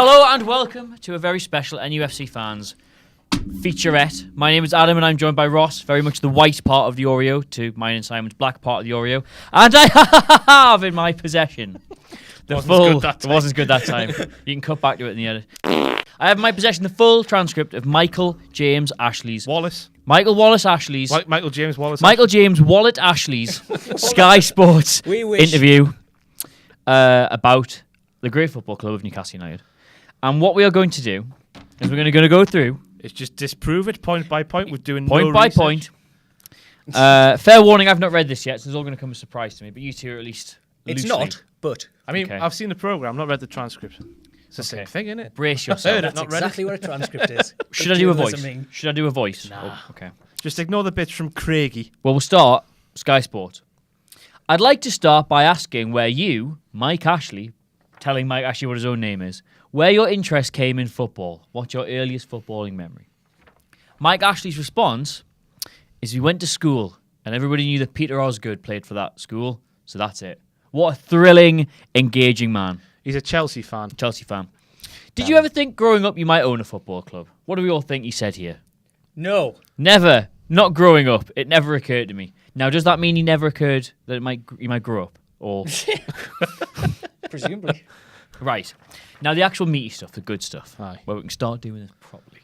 Hello and welcome to a very special NUFC fans featurette. My name is Adam and I'm joined by Ross, very much the white part of the Oreo to mine and Simon's black part of the Oreo. And I have in my possession the full... It wasn't good that time. You can cut back to it in the edit. I have in my possession the full transcript of Michael James Ashley's... Michael Wallace Ashley's... Michael James Wallace. Michael James Wallet Ashley's Sky Sports interview about the great football club of Newcastle United. And what we are going to do is we're going to go through... It's just disprove it point by point. We're doing point by point. Fair warning, I've not read this yet, so it's all going to come as a surprise to me. But you two are at least It's loosely. not, but... I mean, Okay. I've seen the programme, not read the transcript. It's the same thing, isn't it? Brace yourself. Heard it, That's not read exactly it. what a transcript is. Should I do a voice? Listening. Should I do a voice? Nah. Oh, okay. Just ignore the bits from Craigie. Well, we'll start Sky Sports. I'd like to start by asking where you, Mike Ashley, telling Mike Ashley what his own name is, where your interest came in football. What's your earliest footballing memory? Mike Ashley's response is he went to school and everybody knew that Peter Osgood played for that school, so that's it. What a thrilling, engaging man. He's a Chelsea fan. Chelsea fan. Did you ever think growing up you might own a football club? What do we all think he said here? No. Never. Not growing up. It never occurred to me. Now, does that mean he never occurred that he might grow up? Or Presumably. Right. Now, the actual meaty stuff, the good stuff, Aye. where we can start doing this properly.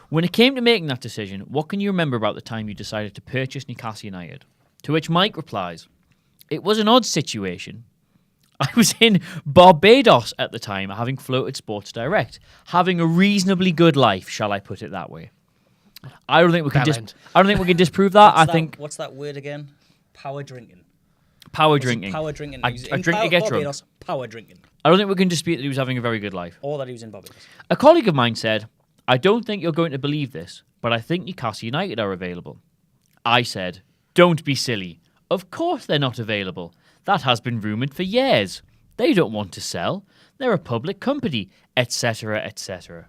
When it came to making that decision, what can you remember about the time you decided to purchase Newcastle United? To which Mike replies, it was an odd situation. I was in Barbados at the time, having floated Sports Direct, having a reasonably good life, shall I put it that way. I don't think we can. I don't think we can disprove that. What's that word again? Power drinking. Power drinking. Power drinking. I drink to get drunk. Barbados, power drinking. I don't think we can dispute that he was having a very good life. Or that he was in Barbados. A colleague of mine said, I don't think you're going to believe this, but I think Newcastle United are available. I said, don't be silly. Of course they're not available. That has been rumoured for years. They don't want to sell. They're a public company, etc., etc.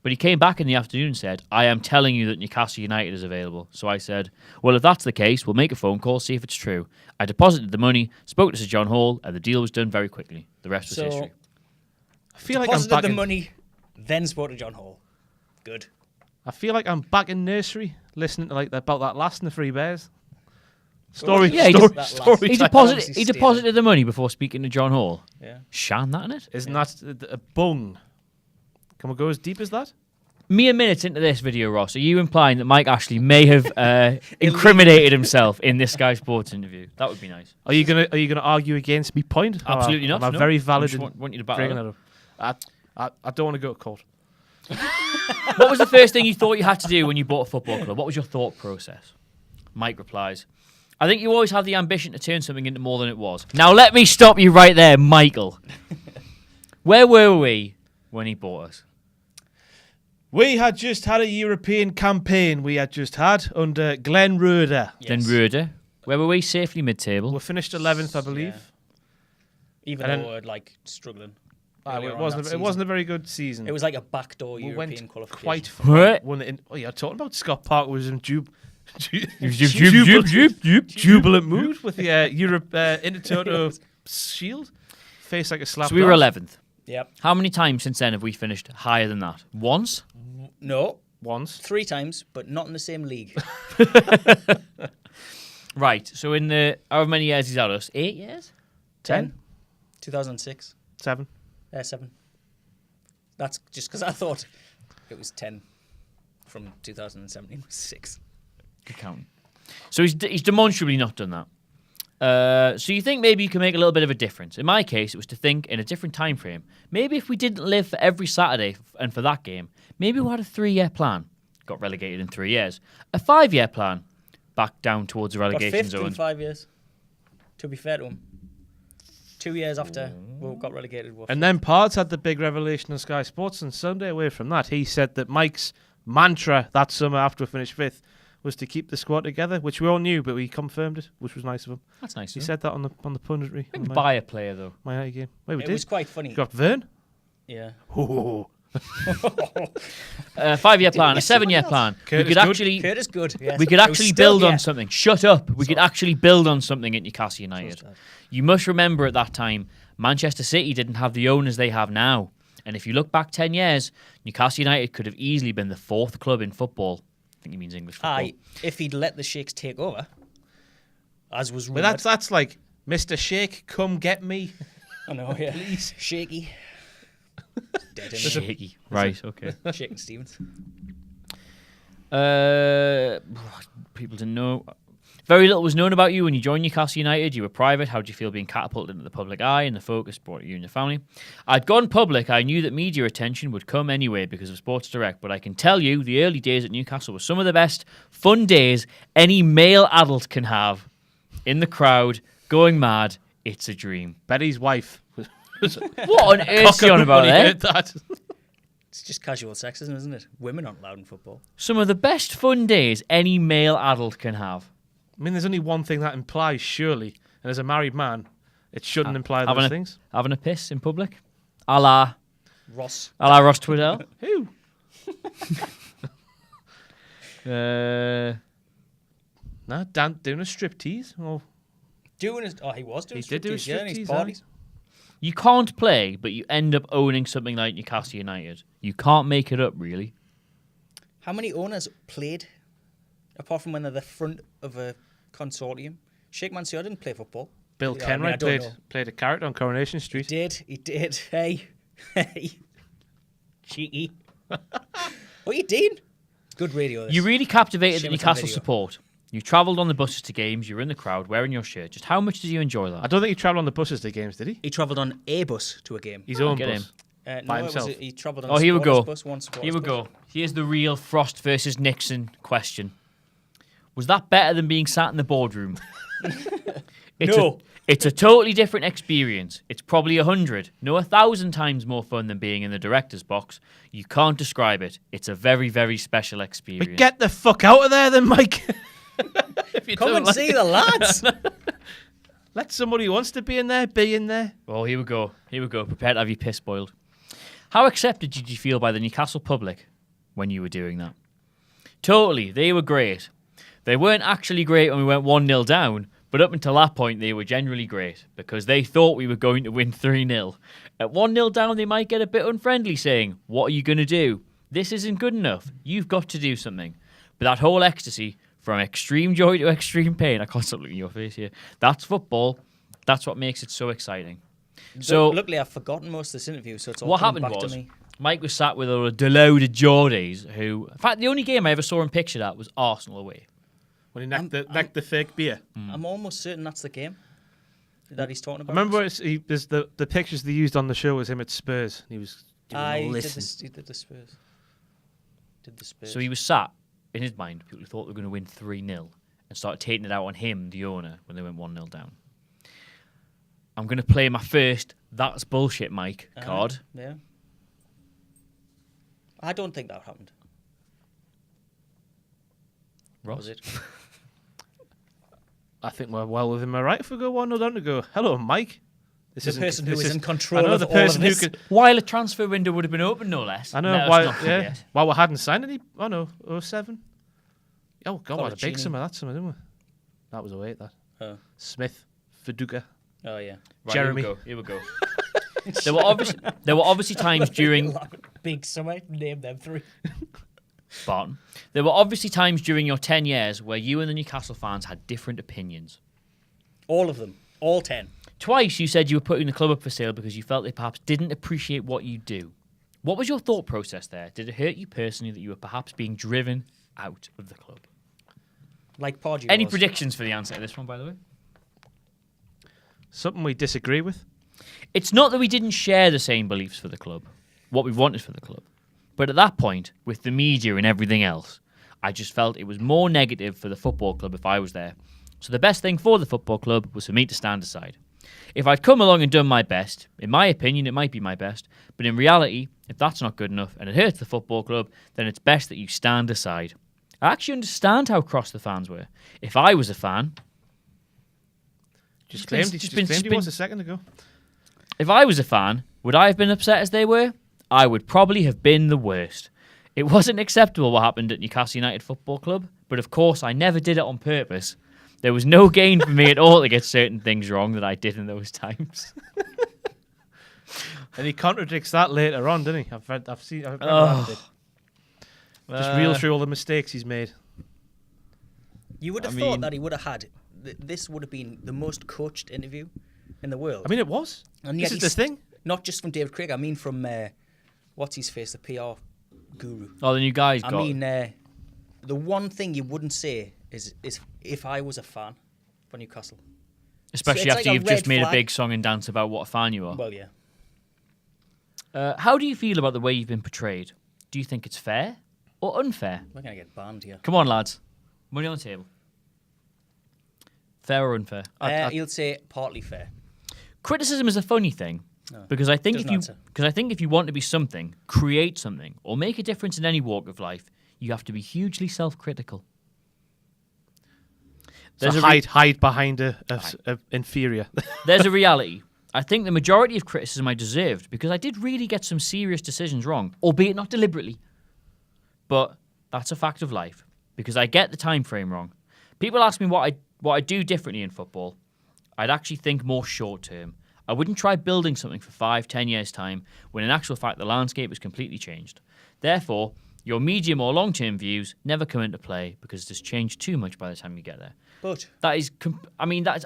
But he came back in the afternoon and said, I am telling you that Newcastle United is available. So I said, well, if that's the case, we'll make a phone call, see if it's true. I deposited the money, spoke to Sir John Hall, and the deal was done very quickly. The rest was history. I feel like I'm Deposited back the in, money, then spoke to John Hall. Good. I feel like I'm back in nursery, listening to about that last in the Three Bears. Story. Yeah, story. He deposited the money before speaking to John Hall. Yeah. Shan that in it? Isn't that a bung? Can we go as deep as that? Mere minutes into this video, Ross, are you implying that Mike Ashley may have incriminated himself in this Sky Sports interview? That would be nice. Are you gonna argue against me point? Absolutely not. I'm No. very valid. I just want you to battle bringing it. that up. I don't want to go to court. What was the first thing you thought you had to do when you bought a football club? What was your thought process? Mike replies, I think you always have the ambition to turn something into more than it was. Now let me stop you right there, Michael. Where were we when he bought us? We had just had a European campaign. We had just had under Glenn Roeder. Yes. Then Roeder. Where were we? Safely mid-table. We finished 11th, I believe. Yeah. Even And though we're struggling. It wasn't a very good season. It was like a backdoor we European went qualification. quite What? far. You're talking about Scott Parker was in jubilant mood with the Europe Intertoto Shield. Face like a slap. So we were 11th. Yep. How many times since then have we finished higher than that? Once? No. Once. 3 times, but not in the same league. Right. So in the however many years he's had us? 8 years? 10. 2006. 7. 7. That's just because I thought it was 10 from 2017 was 6. Good counting. So he's demonstrably not done that. So you think maybe you can make a little bit of a difference. In my case, it was to think in a different time frame. Maybe if we didn't live for every Saturday and for that game, maybe we had a 3-year plan. Got relegated in 3 years. A 5-year plan. Back down towards the relegation Got 5th zone. in 5 years. To be fair to him. 2 years after we got relegated. And then Pards had the big revelation on Sky Sports on Sunday. Away from that, he said that Mike's mantra that summer after we finished 5th was to keep the squad together, which we all knew, but we confirmed it, which was nice of him. That's nice. He said that on the punditry. We can buy a player though. My game. Wait, we It did. was quite funny. You got Vern? Yeah. Oh, A 5-year plan, a Yes, someone 7-year else. plan. Curtis we could Good. actually, Curtis Good. Yes. we could It was actually still- build yeah. on something. Shut up. We could actually build on something at Newcastle United. sad. You must remember at that time, Manchester City didn't have the owners they have now. And if you look back 10 years, Newcastle United could have easily been the 4th club in football. I think he means English football. Aye, if he'd let the Sheikhs take over, as was But rumoured. that's like, Mr. Sheikh, come get me. I know, yeah. Please. Shaky. Dead in Shaky. Right, okay. Shaking Stevens. People didn't know. Very little was known about you when you joined Newcastle United. You were private. How did you feel being catapulted into the public eye and the focus brought you and your family? I'd gone public. I knew that media attention would come anyway because of Sports Direct, but I can tell you the early days at Newcastle were some of the best fun days any male adult can have. In the crowd, going mad. It's a dream. Betty's wife. What on earth are you on about When he there? heard that. It's just casual sexism, isn't it? Women aren't allowed in football. Some of the best fun days any male adult can have. I mean, there's only one thing that implies, surely. And as a married man, it shouldn't imply having those a- things. Having a piss in public? A la Ross. Ross Twiddell? Who? No, Dan doing a striptease. Oh, Doing his, he was doing he did do a striptease, yeah, in his striptease. parties. You can't play, but you end up owning something like Newcastle United. You can't make it up, really. How many owners played, apart from when they're the front of a consortium? Sheikh Mansour didn't play football. Bill Yeah, I mean, I Kenwright don't know. played a character on Coronation He Street. did. Hey. Cheeky. What are you doing? Good radio. This. You really captivated the Shame it's on Newcastle video. support. You travelled on the buses to games, you were in the crowd, wearing your shirt. Just how much did you enjoy I that? don't think he travelled on the buses to games, did he? He travelled on a bus to a game. His own get bus. him. by No, himself. he travelled on Oh, a here we supporters go. bus, one supporters Here we bus. go. Here's the real Frost versus Nixon question. Was that better than being sat in the boardroom? No. It's a totally different experience. It's probably 100, no 1,000 times more fun than being in the director's box. You can't describe it. It's a very, very special experience. But get the fuck out of there then, Mike. If you Come don't and like- see the lads. Let somebody who wants to be in there be in there. Oh, here we go. Here we go. Prepare to have your piss boiled. How accepted did you feel by the Newcastle public when you were doing that? Totally. They were great. They weren't actually great when we went 1-0 down, but up until that point, they were generally great because they thought we were going to win 3-0. At 1-0 down, they might get a bit unfriendly saying, "What are you going to do? This isn't good enough. You've got to do something." But that whole ecstasy, from extreme joy to extreme pain, I can't stop looking at your face here. That's football. That's what makes it so exciting. So Luckily, I've forgotten most of this interview, so it's all what coming happened back was to me. Mike was sat with all the deluded Geordies who, in fact, the only game I ever saw him pictured at was Arsenal away. When he necked the fake beer. I'm almost certain that's the game that he's talking I about. remember there's the pictures they used on the show was him at Spurs. He was giving a He listen. did the Spurs. Did the Spurs. So he was sat, in his mind, people who thought they were going to win 3-0 and started taking it out on him, the owner, when they went 1-0 down. I'm going to play my first "That's Bullshit, Mike" card. Yeah. I don't think that happened. Ross? Was it? I think we're well within my right if we go 1-0 down to go, "Hello, Mike." This The isn't- person who this is is- in control I know of the all of person who this. could. While a transfer window would have been open, no less. I know Let us why. not Yeah. forget. While we hadn't signed any. Oh no, 07. Oh God, what a big Colaccini. summer didn't we? That was 08. That Oh. Smith, Viduka. Oh yeah. Right, Jeremy. Here we go. There were obviously times during Big summer. Name them three. Barton. There were obviously times during your 10 years where you and the Newcastle fans had different opinions. All of them. All 10. Twice you said you were putting the club up for sale because you felt they perhaps didn't appreciate what you do. What was your thought process there? Did it hurt you personally that you were perhaps being driven out of the club? Like Podgy Any was. predictions for the answer to this one, by the way? Something we disagree with. It's not that we didn't share the same beliefs for the club, what we wanted for the club. But at that point, with the media and everything else, I just felt it was more negative for the football club if I was there. So the best thing for the football club was for me to stand aside. If I'd come along and done my best, in my opinion, it might be my best. But in reality, if that's not good enough and it hurts the football club, then it's best that you stand aside. I actually understand how cross the fans were. If I was a fan, Just been- claimed, just just been- claimed just he been- was a second ago. if I was a fan, would I have been upset as they were? I would probably have been the worst. It wasn't acceptable what happened at Newcastle United Football Club, but of course I never did it on purpose. There was no gain for me at all to get certain things wrong that I did in those times. And he contradicts that later on, doesn't he? I've read that bit. Just reels through all the mistakes he's made. You would have thought that he would have had. This would have been the most coached interview in the world. I mean, it was. And This yet is the thing. Not just from David Craig. I mean, from what's his face, the PR guru. Oh, the new guy's got. I mean, the one thing you wouldn't say is if I was a fan for Newcastle. Especially So it's after like a you've just red made a flag. big song and dance about what a fan you are. Well, yeah. How do you feel about the way you've been portrayed? Do you think it's fair or unfair? We're going to get banned here. Come on, lads. Money on the table. Fair or unfair? He'll say partly fair. Criticism is a funny thing because I think doesn't if you want to be something, create something, or make a difference in any walk of life, you have to be hugely self-critical. So hide behind a inferior. There's a reality. I think the majority of criticism I deserved because I did really get some serious decisions wrong, albeit not deliberately. But that's a fact of life because I get the time frame wrong. People ask me what I do differently in football. I'd actually think more short term. I wouldn't try building something for 5-10 years' time when in actual fact the landscape has completely changed. Therefore, your medium or long term views never come into play because it's changed too much by the time you get there. But That is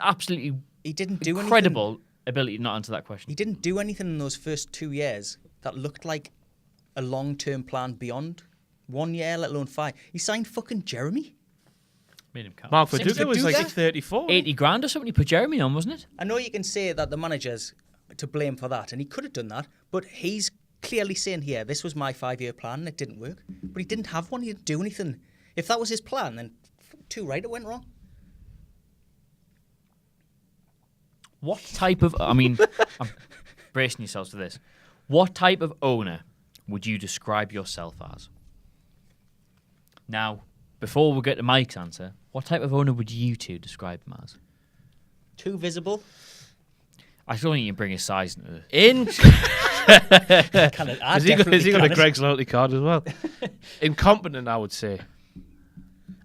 absolutely he didn't do incredible ability to not answer that question. He didn't do anything in those first 2 years that looked like a long-term plan beyond 1 year, let alone 5. He signed fucking Jeremy. Made him count. Mark Six Viduka was like Viduka? 34. 80 grand or something. He put Jeremy on, wasn't it? I know you can say that the manager's to blame for that, and he could have done that, but he's clearly saying here, this was my 5-year plan, and it didn't work. But he didn't have one. He didn't do anything. If that was his plan, then too right it went wrong. What type of... I'm bracing yourselves for this. What type of owner would you describe yourself as? Now, before we get to Mike's answer, what type of owner would you two describe him as? Too visible. I don't think you can bring his size into it. Has he got a Greg's loyalty card as well? Incompetent, I would say.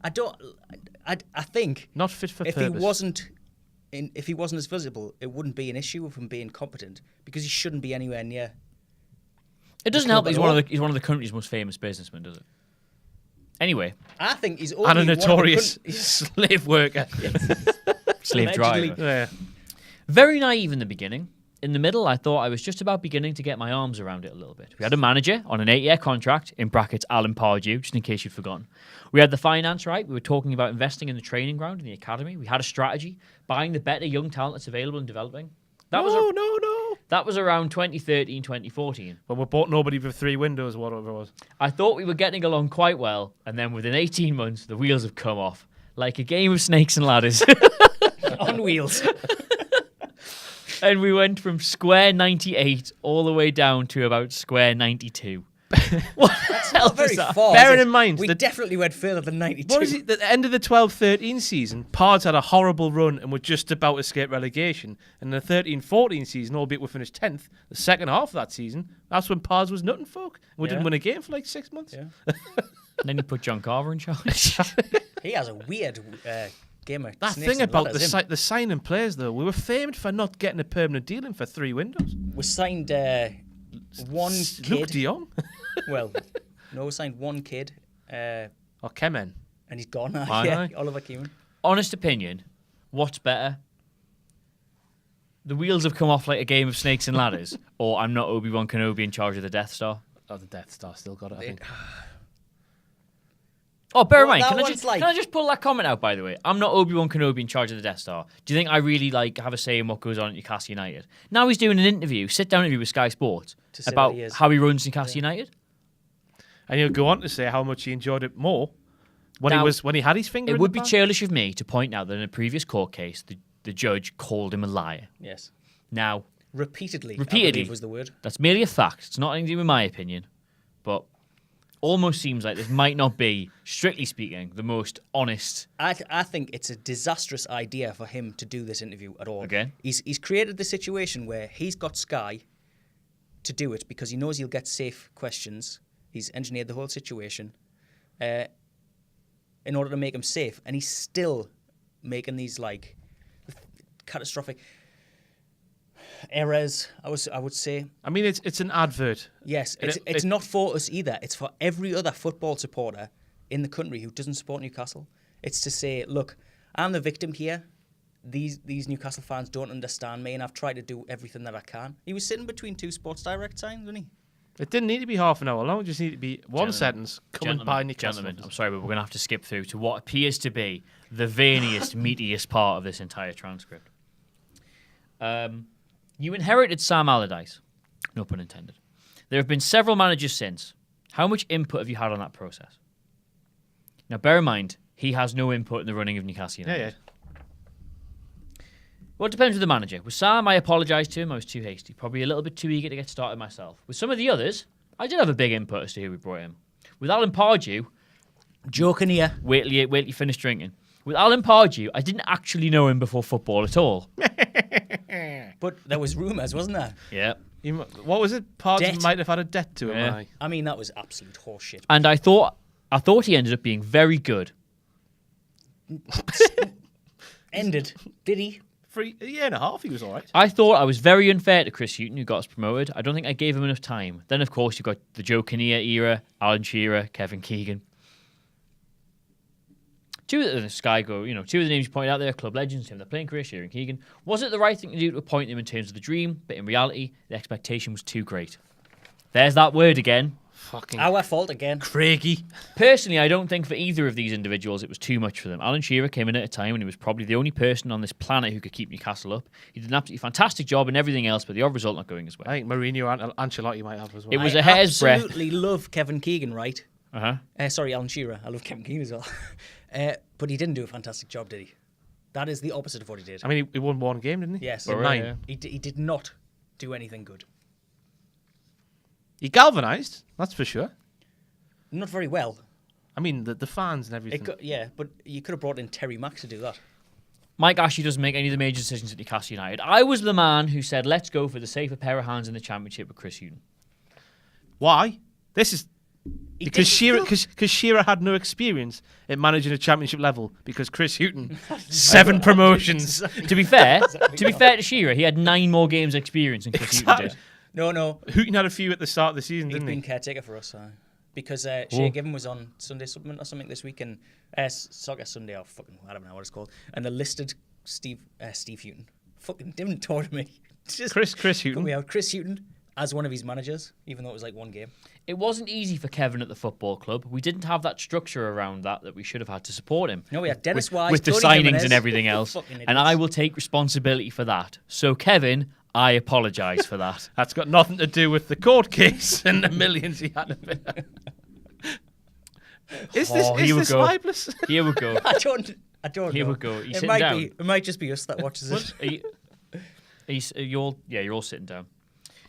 I think Not fit for if purpose. if he wasn't as visible, it wouldn't be an issue of him being competent because he shouldn't be anywhere near. It doesn't help that he's one of the country's most famous businessmen, does it? Anyway. I think he's only And a one of the notorious slave worker. Slave Allegedly. driver. Yeah. Very naive in the beginning. In the middle, I thought I was just about beginning to get my arms around it a little bit. We had a manager on an 8-year contract, in brackets Alan Pardew, just in case you'd forgotten. We had the finance right. We were talking about investing in the training ground, in the academy. We had a strategy, buying the better young talent that's available and developing. That was around 2013, 2014. But we bought nobody with 3 windows, whatever it was. I thought we were getting along quite well, and then within 18 months, the wheels have come off. Like a game of snakes and ladders. on wheels. And we went from square 98 all the way down to about square 92. That's not very far. Bearing is it? in mind we that- definitely went further than 92. What is it? At the end of the 12-13 season, Pards had a horrible run and were just about to escape relegation. And the 13-14 season, albeit we finished 10th, the second half of that season, that's when Pards was nothing folk. We didn't win a game for like 6 months. Yeah. And then you put John Carver in charge. He has a weird game of That snakes thing and about ladders, him. the signing players, though, we were famed for not getting a permanent deal in for 3 windows. We signed one Luke kid. de Jong Well, no, we signed one kid, or Kemen. and he's gone now. Aye, Yeah, aye. Oliver Keeman. Honest opinion, what's better? The wheels have come off like a game of snakes and ladders, or I'm not Obi-Wan Kenobi in charge of the Death Star? Oh, the Death Star still got it, I think. Oh, bear in Well, mind, that can one's like- I just pull that comment out, by the way? I'm not Obi-Wan Kenobi in charge of the Death Star. Do you think I really have a say in what goes on at Newcastle United? Now he's doing an interview, sit-down interview with Sky Sports To say about what he is. how he runs Newcastle United. And he'll go on to say how much he enjoyed it more when Now, he had his finger It in would the be pie. churlish of me to point out that in a previous court case, the judge called him a liar. Yes. Now, Repeatedly. I Repeatedly. believe was the word. that's merely a fact. It's not anything to do with my opinion, but almost seems like this might not be, strictly speaking, the most honest. I think it's a disastrous idea for him to do this interview at all. Again? He's created the situation where he's got Sky to do it because he knows he'll get safe questions. He's engineered the whole situation in order to make him safe, and he's still making these like catastrophic errors. I would say. I mean, it's an advert. Yes, it's not for us either. It's for every other football supporter in the country who doesn't support Newcastle. It's to say, look, I'm the victim here. These Newcastle fans don't understand me, and I've tried to do everything that I can. He was sitting between two Sports Direct signs, wasn't he? It didn't need to be half an hour long. It just needed to be one sentence coming by Newcastle. Gentlemen, I'm sorry, but we're going to have to skip through to what appears to be the veiniest, meatiest part of this entire transcript. You inherited Sam Allardyce. No pun intended. There have been several managers since. How much input have you had on that process? Now, bear in mind, he has no input in the running of Newcastle United. Yeah. Well, it depends with the manager. With Sam, I apologised to him. I was too hasty. Probably a little bit too eager to get started myself. With some of the others, I did have a big input as to who we brought in. With Alan Pardew... Joking here. Wait till you finish drinking. With Alan Pardew, I didn't actually know him before football at all. But there was rumours, wasn't there? Yeah. What was it? Pardew Debt. might have had a debt to him. Yeah. I mean, that was absolute horseshit. And I thought he ended up being very good. Ended. Did he? For a year and a half, he was all right. I thought I was very unfair to Chris Hughton, who got us promoted. I don't think I gave him enough time. Then, of course, you've got the Joe Kinnear era, Alan Shearer, Kevin Keegan. Two of the names you pointed out there, club legends, they're playing career, Shearer and Keegan. Was it the right thing to do to appoint them in terms of the dream? But in reality, the expectation was too great. There's that word again. Fucking Our fault again. Craigie. Personally, I don't think for either of these individuals it was too much for them. Alan Shearer came in at a time when he was probably the only person on this planet who could keep Newcastle up. He did an absolutely fantastic job and everything else, but the odd result not going as well. I think Mourinho and Ancelotti might have as well. It was a hair's I breadth. absolutely love Kevin Keegan, right? Uh-huh. Sorry, Alan Shearer. I love Kevin Keegan as well. But he didn't do a fantastic job, did he? That is the opposite of what he did. I mean, he won one game, didn't he? Yes. In Right, 9. yeah. He did not do anything good. He galvanised, that's for sure. Not very well. I mean, the fans and everything. But you could have brought in Terry Mack to do that. Mike Ashley doesn't make any of the major decisions at Newcastle United. I was the man who said, let's go for the safer pair of hands in the Championship with Chris Hughton. Why? This is because didn't Shearer had no experience at managing a Championship level because Chris Hughton 7 promotions. To be fair to Shearer, he had 9 more games experience than Chris Hughton did. No. Hughton had a few at the start of the season, He's didn't been he? caretaker for us. Because Shea Given was on Sunday Supplement or something this week, and Soccer Sunday or fucking I don't know what it's called, and they listed Steve Hughton. Fucking didn't talk to me. Just Chris put Hughton. me out. Chris Hughton as one of his managers, even though it was like one game. It wasn't easy for Kevin at the football club. We didn't have that structure around that we should have had to support him. No, we had Dennis Wise, with the Tony signings Jimenez. and everything else. Fucking idiots. And I will take responsibility for that. So, Kevin, I apologise for that. That's got nothing to do with the court case and the millions he had to pay. Is this go. libelous? Here we go. I don't Here know. we go. You It sitting might down? be. It might just be us that watches it. You're all sitting down.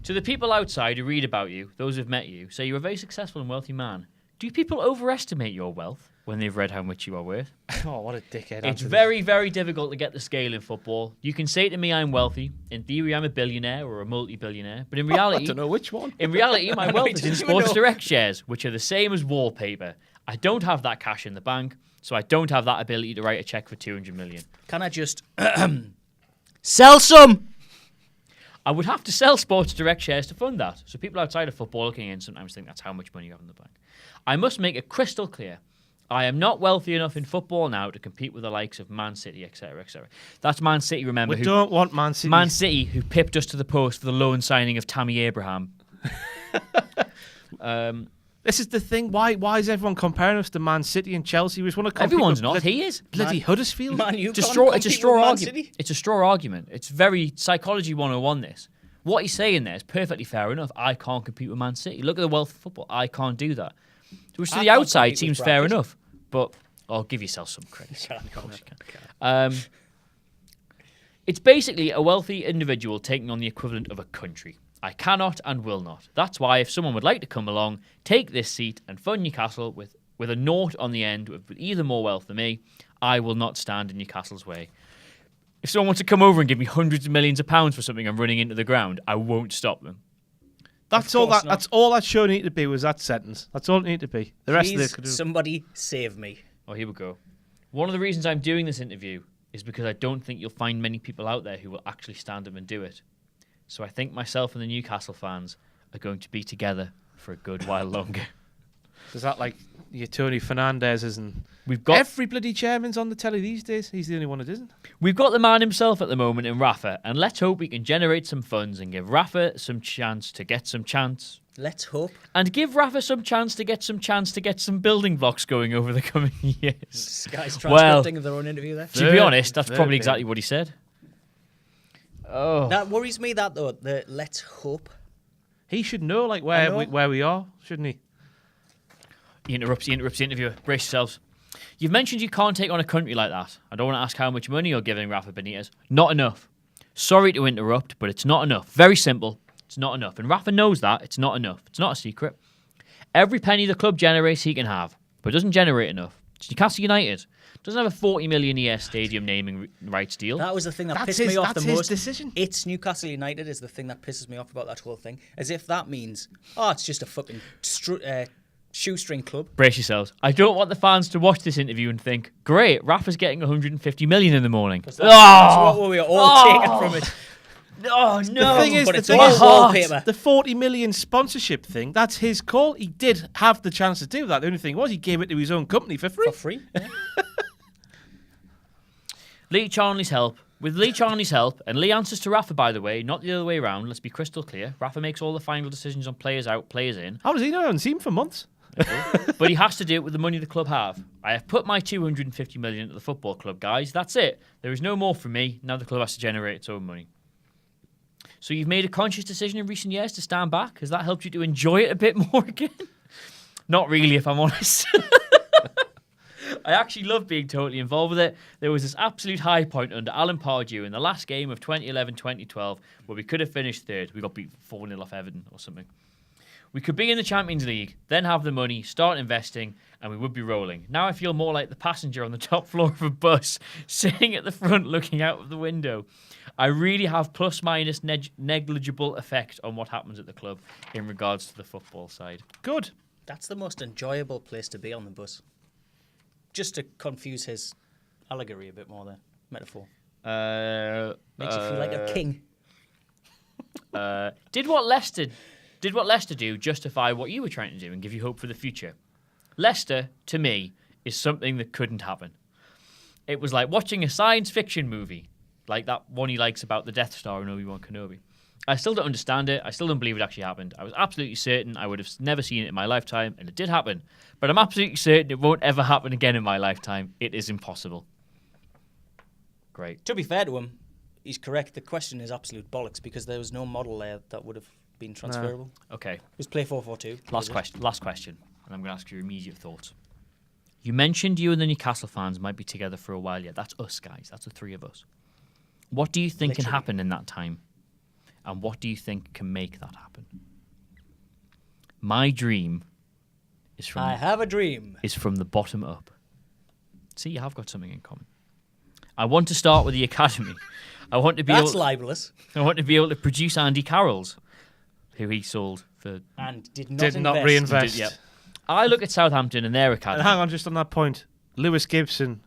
To the people outside who read about you, those who've met you, say you're a very successful and wealthy man. Do people overestimate your wealth when they've read how much you are worth? Oh, what a dickhead. It's very, very difficult to get the scale in football. You can say to me I'm wealthy. In theory, I'm a billionaire or a multi-billionaire. But in reality... I don't know which one. In reality, my I know, wealth he is in doesn't even Sports know. Direct shares, which are the same as wallpaper. I don't have that cash in the bank, so I don't have that ability to write a cheque for 200 million. Can I just sell some? I would have to sell Sports Direct shares to fund that. So people outside of football looking in sometimes think that's how much money you have in the bank. I must make it crystal clear. I am not wealthy enough in football now to compete with the likes of Man City, etc., etc. That's Man City, remember. We don't want Man City. Man City, who pipped us to the post for the loan signing of Tammy Abraham. This is the thing. Why is everyone comparing us to Man City and Chelsea? We just want to compete Everyone's with not. He is. bloody Huddersfield. Man, you It's a can't straw compete with Man argument. City. It's a straw argument. It's very psychology 101, this. What he's saying there is perfectly fair enough. I can't compete with Man City. Look at the wealth of football. I can't do that. Which to I the can't outside compete with seems Brad fair Pitt. enough. But I'll give yourself some credit. Shut up. Of course you can. It's basically a wealthy individual taking on the equivalent of a country. I cannot and will not. That's why if someone would like to come along, take this seat and fund Newcastle with a naught on the end, with either more wealth than me, I will not stand in Newcastle's way. If someone wants to come over and give me hundreds of millions of pounds for something I'm running into the ground, I won't stop them. That's Of all course that. not. That's all that show needed to be was that sentence. That's all it needed to be. The rest Please, of it could do. somebody save me. Oh, here we go. One of the reasons I'm doing this interview is because I don't think you'll find many people out there who will actually stand up and do it. So I think myself and the Newcastle fans are going to be together for a good while longer. Is that like your Tony Fernandez's and We've got every bloody chairman's on the telly these days? He's the only one that isn't. We've got the man himself at the moment in Rafa, and let's hope we can generate some funds and give Rafa some chance to get some chance. Let's hope. And give Rafa some chance to get some building blocks going over the coming years. This guy's Well, transcripting of their own interview there. To be honest, that's Third probably bit. exactly what he said. Oh. That worries me, that though. The let's hope. He should know like I know. where we are, shouldn't he? He interrupts the interviewer. Brace yourselves. You've mentioned you can't take on a country like that. I don't want to ask how much money you're giving Rafa Benitez. Not enough. Sorry to interrupt, but it's not enough. Very simple. It's not enough. And Rafa knows that. It's not enough. It's not a secret. Every penny the club generates, he can have, but doesn't generate enough. It's Newcastle United. Doesn't have a 40 million a year stadium naming rights deal. That was the thing that That's pissed his- me off the that's his most. decision. It's Newcastle United is the thing that pisses me off about that whole thing. As if that means, it's just a fucking shoestring club. Brace yourselves. I don't want the fans to watch this interview and think, great, Rafa's getting 150 million in the morning. That's what we are all taking from it. Oh, no. The thing is, but the it's thing all is, wallpaper. the 40 million sponsorship thing, that's his call. He did have the chance to do that. The only thing was he gave it to his own company for free. For free. Yeah. Lee Charnley's help. With Lee Charnley's help, and Lee answers to Rafa, by the way, not the other way around, let's be crystal clear. Rafa makes all the final decisions on players out, players in. How does he know? I haven't seen him for months. But he has to do it with the money the club have. I have put my 250 million into the football club, guys. That's it. There is no more from me. Now the club has to generate its own money. So you've made a conscious decision in recent years to stand back? Has that helped you to enjoy it a bit more again? Not really, if I'm honest. I actually love being totally involved with it. There was this absolute high point under Alan Pardew in the last game of 2011-2012 where we could have finished third. We got beat 4-0 off Everton or something. We could be in the Champions League, then have the money, start investing, and we would be rolling. Now I feel more like the passenger on the top floor of a bus, sitting at the front looking out of the window. I really have plus-minus negligible effect on what happens at the club in regards to the football side. Good. That's the most enjoyable place to be on the bus. Just to confuse his allegory a bit more there. Metaphor. Makes you feel like a king. Did what Leicester do justify what you were trying to do and give you hope for the future? Leicester, to me, is something that couldn't happen. It was like watching a science fiction movie, like that one he likes about the Death Star in Obi-Wan Kenobi. I still don't understand it. I still don't believe it actually happened. I was absolutely certain I would have never seen it in my lifetime, and it did happen. But I'm absolutely certain it won't ever happen again in my lifetime. It is impossible. Great. To be fair to him, he's correct. The question is absolute bollocks because there was no model there that would have been transferable. Okay. It was play 4-4-2. Last question. And I'm going to ask your immediate thoughts. You mentioned you and the Newcastle fans might be together for a while yet. That's us, guys. That's the three of us. What do you think can Literally. happen in that time? And what do you think can make that happen? My dream is from I have a dream. is from the bottom up. See, you have got something in common. I want to start with the academy. I want to be That's able, libelous. I want to be able to produce Andy Carroll's, who he sold for. And did Did not reinvest. Yep. I look at Southampton and their And academy. hang on, just on that point, Lewis Gibson,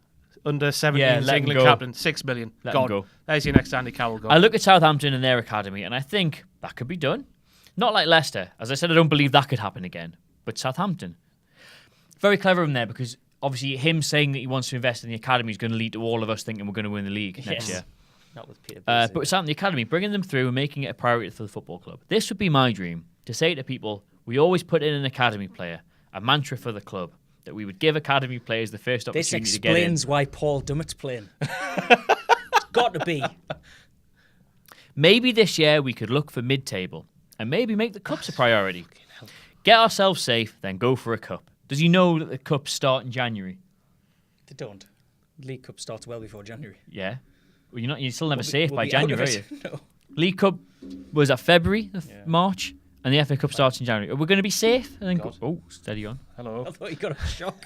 under 17, Yeah, let him England go. captain, 6 million. Let him Gone. go. There's your next Andy Carroll goal. I look at Southampton and their academy, and I think that could be done. Not like Leicester. As I said, I don't believe that could happen again. But Southampton. Very clever of him there, because obviously him saying that he wants to invest in the academy is going to lead to all of us thinking we're going to win the league next year. Not with Peter But with Southampton, the academy, bringing them through and making it a priority for the football club. This would be my dream, to say to people, we always put in an academy player, a mantra for the club, that we would give academy players the first This opportunity to get in. explains why Paul Dummett's playing. It's got to be. Maybe this year we could look for mid-table and maybe make the cups a priority. Get ourselves safe, then go for a cup. Does he know that the cups start in January? They don't. League Cup starts well before January. Yeah. Well, you're still never safe We'll by be out of January, are you? it. No. League Cup was at February, March, and the FA Cup starts in January. Are we going to be safe? And then go, God. steady on. Hello. I thought you got a shock.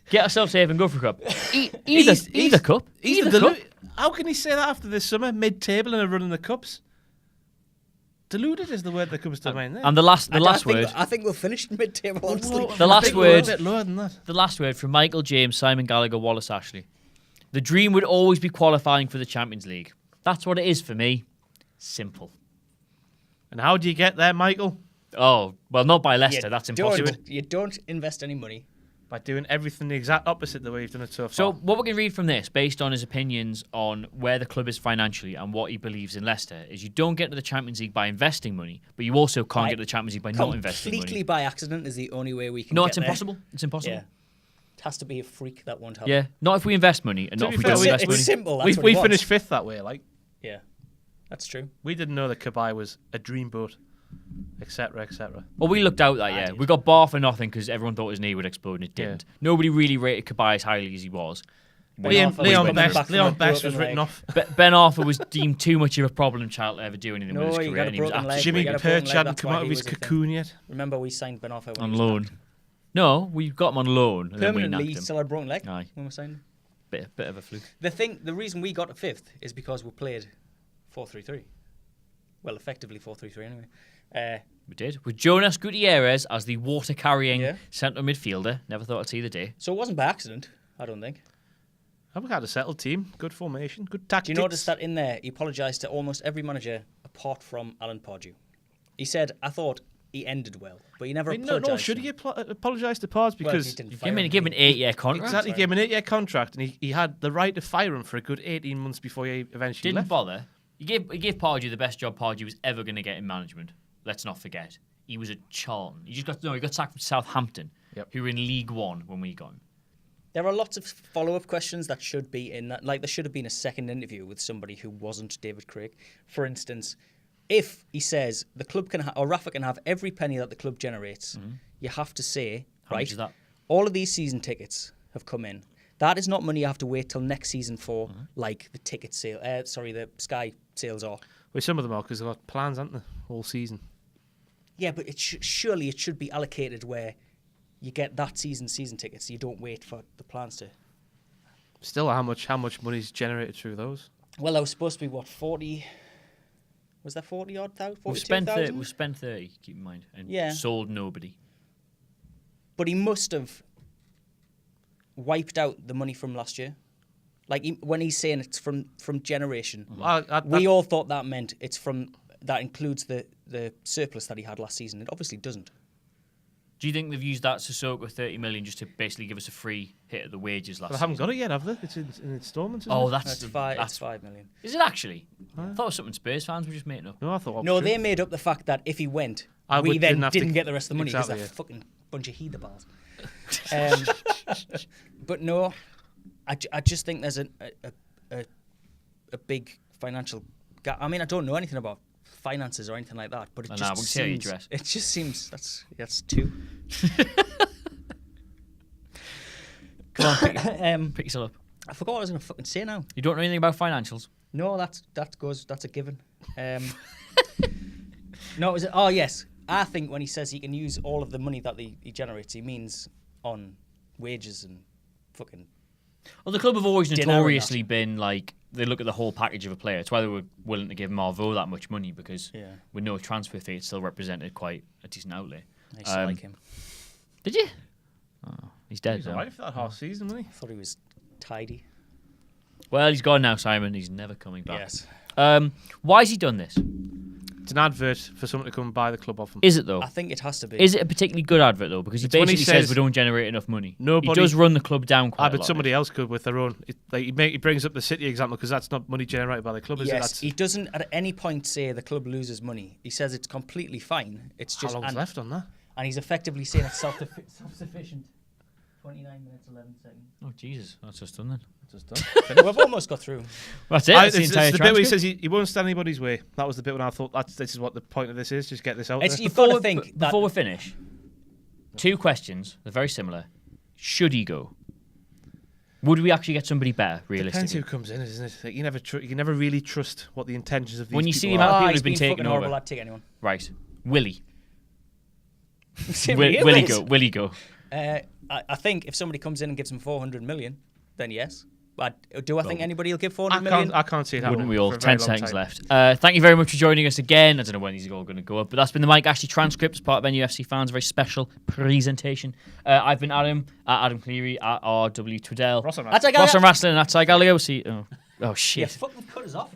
Get ourselves safe and go for a cup. Either cup. He's Either the cup. How can he say that after this summer? Mid-table and a run in the cups? Deluded is the word that comes to mind there. And the last word. I think we'll finish mid-table, honestly. Well, The I last think we're word. a bit lower than that. The last word from Michael James, Simon Gallagher, Wallace Ashley. The dream would always be qualifying for the Champions League. That's what it is for me. Simple. And how do you get there, Michael? Oh, well, not by You Leicester. That's impossible. You don't invest any money. By doing everything the exact opposite the way you've done it so far. So what we can read from this, based on his opinions on where the club is financially and what he believes in Leicester, is you don't get to the Champions League by investing money, but you also can't get to the Champions League by not investing money. Completely by accident is the only way we can No, get it's there. impossible. It's impossible. Yeah. It has to be a freak that won't happen. Yeah, not if we invest money and To not be if we fair, don't we- invest It's money. simple. That's what we he wants. finished fifth that way. Like, Yeah, that's true. we didn't know that Kabay was a dreamboat, etc., etc. Well, we looked out that year. We got bar for nothing because everyone thought his knee would explode and it didn't. Nobody really rated Kabay as highly as he was. Leon Arthur was coming back Best from a was broken written leg. off. Ben Arthur was deemed too much of a problem child to ever do anything with No, his he career. got a And he was broken leg. absolutely Jimmy got a broken Perch leg, hadn't that's come why out of he his was a thing. cocoon yet. Remember, we signed Ben Arthur when on he was loan. napped. No, we got him on loan and then we Permanently, napped he him. still had a broken leg Aye. when we signed him. Bit of a fluke. The reason we got to fifth is because we played 4-3-3. Well, effectively 4-3-3 anyway. We did. With Jonas Gutierrez as the water-carrying Yeah. centre midfielder. Never thought I'd see the day. So it wasn't by accident, I don't think. We had a settled team, good formation, good Do tactics. you notice that in there, he apologised to almost every manager apart from Alan Pardew. He said, I thought he ended well, but he never apologised. No, should he apologise to Pards Well, because he didn't Give fire him him. an 8-year contract. exactly gave him an 8-year contract and he had the right to fire him for a good 18 months before he eventually Didn't left. bother. He gave Pardew the best job Pardew was ever going to get in management. Let's not forget. He was at Charlton. He got sacked from Southampton, who were in League One when we got him. There are lots of follow-up questions that should be in that. Like, there should have been a second interview with somebody who wasn't David Craig. For instance, if he says the club can or Rafa can have every penny that the club generates, you have to say, How right, much is that? all of these season tickets have come in. That is not money you have to wait till next season for, like the ticket sale. The Sky sales are. Well, some of them are because they've got plans, haven't they, all season. Yeah, but surely it should be allocated where you get that season tickets. So you don't wait for the plans to. Still, how much money's generated through those? Well, that was supposed to be what 40. Was that 40 odd thousand? We've spent 30, keep in mind, and Yeah. sold nobody. But he must have wiped out the money from last year. Like when he's saying it's from generation, we all thought that meant that includes the surplus that he had last season. It obviously doesn't. Do you think they've used that Sissoko 30 million just to basically give us a free hit of the wages last They haven't season? got it yet, have they? It's in instalments. Isn't Oh, it? that's It's 5 million. Is it actually? I thought it was something Spurs fans were just making up. No, I thought. No, they made up the fact that if he went, I we would- then didn't have to- didn't get the rest of the money because Exactly, that yeah. fucking bunch of heather bars. But no, I just think there's a big financial gap. I mean, I don't know anything about finances or anything like that, but it Nah, just we can see how you seems. dress. It just seems that's two. Come on, pick yourself up. I forgot what I was going to fucking say now. You don't know anything about financials? No, that's a given. No, is it? Oh yes, I think when he says he can use all of the money that he generates, he means on wages and fucking. Well, the club have always Dinner and notoriously been like, they look at the whole package of a player. It's why they were willing to give Marvo that much money because with no transfer fee, it still represented quite a decent outlay. I used to like him. Did you? Oh, he's dead. He's though. alright for that half season, wasn't I thought he was tidy. Well, he's gone now, Simon. He's never coming back. Yes. Why has he done this? It's an advert for someone to come and buy the club off him. Is it though? I think it has to be. Is it a particularly good advert though? Because he It's when he basically says says we don't generate enough money. nobody- He does run the club down quite a But lot. somebody else could with their own. He brings up the City example because that's not money generated by the club, is it? Yes, That's, he doesn't at any point say the club loses money. He says it's completely fine. It's how just long's left on that? and he's effectively saying it's self-sufficient. 29 minutes 11 seconds. Oh Jesus, that's just done then. Just done. We've almost got through. That's it. That's the entire the bit where he transcript. says he won't stand anybody's way. That was the bit when I thought this is what the point of this is. Just get this out there. You've got to think that Before we finish, two questions. They're very similar. Should he go? Would we actually get somebody better, Depends realistically? who comes in, isn't it? Like, you can never really trust what the intentions of these When you people see the are. amount of people he's who've been fucking taken horrible. over. I'd take anyone. Right. Willie. Really Willie is. go. Willie go. I think if somebody comes in and gives him 400 million, then yes. Do I think anybody will give 400 million? I can't see it happening. Wouldn't we all? for a very 10 long seconds time. left. Thank you very much for joining us again. I don't know when these are all going to go up, but that's been the Mike Ashley transcript as part of NUFC Fans. A very special presentation. I've been Adam, at Adam Cleary, at RW Twiddell. Ross and Ross and Wrestling, and at Ty Gallio. See, oh Yeah, shit. fucking cut us off.